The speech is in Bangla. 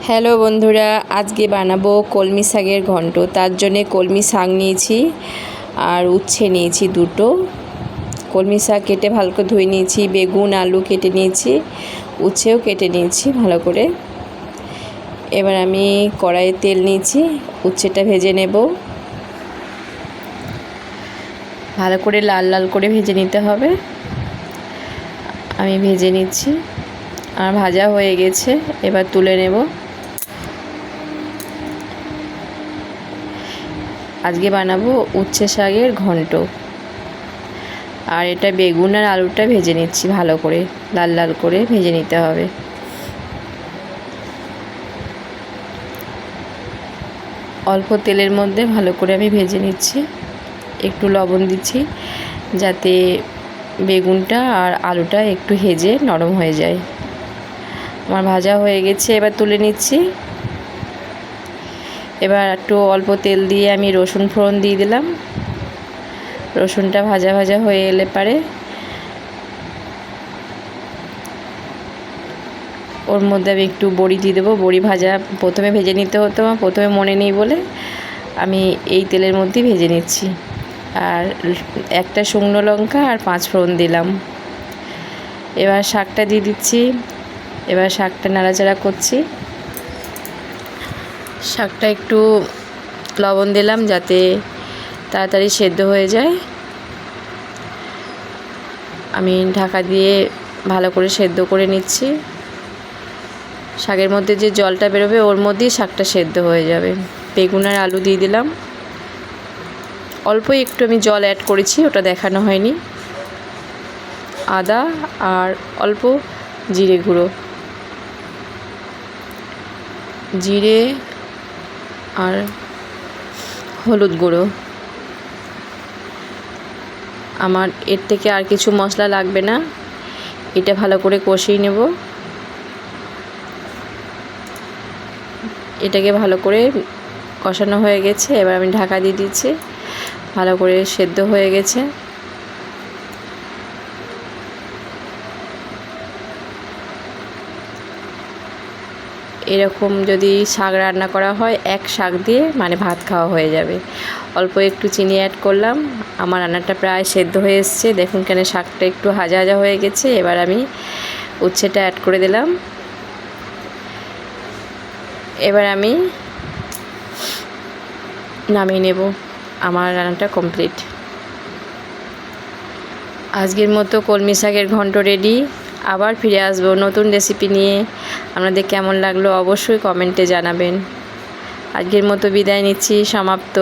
হ্যালো বন্ধুরা, আজকে বানাবো কলমি শাকের ঘন্ট। তার জন্যে কলমি শাক নিয়েছি আর উচ্ছে নিয়েছি দুটো। কলমি শাক কেটে ভালো করে ধুয়ে নিয়েছি, বেগুন আলু কেটে নিয়েছি, উচ্ছেও কেটে নিয়েছি ভালো করে। এবার আমি কড়াইয়ে তেল নিয়েছি, উচ্ছেটা ভেজে নেব। ভালো করে লাল লাল করে ভেজে নিতে হবে। আমি ভেজে নিচ্ছি আর ভাজা হয়ে গেছে, এবার তুলে নেব। আজকে বানাবো উচ্ছে শাকের ঘন্ট। আর এটা বেগুন আর আলুটা ভেজে নিচ্ছি ভালো করে, লাল লাল করে ভেজে নিতে হবে। অল্প তেলের মধ্যে ভালো করে আমি ভেজে নিচ্ছি, একটু লবণ দিচ্ছি যাতে বেগুনটা আর আলুটা একটু হেজে নরম হয়ে যায়। আমার ভাজা হয়ে গেছে, এবার তুলে নিচ্ছি। এবার একটু অল্প তেল দিয়ে আমি রসুন ফোড়ন দিয়ে দিলাম। রসুনটা ভাজা ভাজা হয়ে এলে পারে ওর মধ্যে আমি একটু বড়ি দিয়ে দেবো। বড়ি ভাজা প্রথমে ভেজে নিতে হতো, প্রথমে মনে নেই বলে আমি এই তেলের মধ্যেই ভেজে নিচ্ছি। আর একটা শুকনো লঙ্কা আর 5 ফোড়ন দিলাম। এবার শাকটা দিয়ে দিচ্ছি। এবার শাকটা নাড়াচাড়া করছি। শাকটা একটু লবণ দিলাম যাতে তাড়াতাড়ি সেদ্ধ হয়ে যায়। আমি ঢাকা দিয়ে ভালো করে সেদ্ধ করে নিচ্ছি। শাকের মধ্যে যে জলটা বেরোবে ওর মধ্যেই শাকটা সেদ্ধ হয়ে যাবে। বেগুন আর আলু দিয়ে দিলাম। অল্প একটু আমি জল অ্যাড করেছি, ওটা দেখানো হয়নি। আদা আর অল্প জিরে গুঁড়ো, জিরে আর হলুদ গুঁড়ো। আমার এর থেকে আর কিছু মশলা লাগবে না। এটা ভালো করে কষিয়ে নেব। এটাকে ভালো করে কষানো হয়ে গেছে, এবার আমি ঢাকা দিয়ে দিচ্ছি। ভালো করে সেদ্ধ হয়ে গেছে। এরকম যদি শাক রান্না করা হয়, এক শাক দিয়ে মানে ভাত খাওয়া হয়ে যাবে। অল্প একটু চিনি অ্যাড করলাম। আমার রান্নাটা প্রায় সেদ্ধ হয়ে এসছে, দেখুন কেন শাকটা একটু হাজা হাজা হয়ে গেছে। এবার আমি উচ্ছেটা অ্যাড করে দিলাম। এবার আমি নামিয়ে নেব। আমার রান্নাটা কমপ্লিট। আজকের মতো কলমি শাকের ঘন্ট রেডি। আবার ফিরে আসবো নতুন রেসিপি নিয়ে। আপনাদের কেমন লাগলো অবশ্যই কমেন্টে জানাবেন। আজকের মতো বিদায় নিচ্ছি, সমাপ্ত।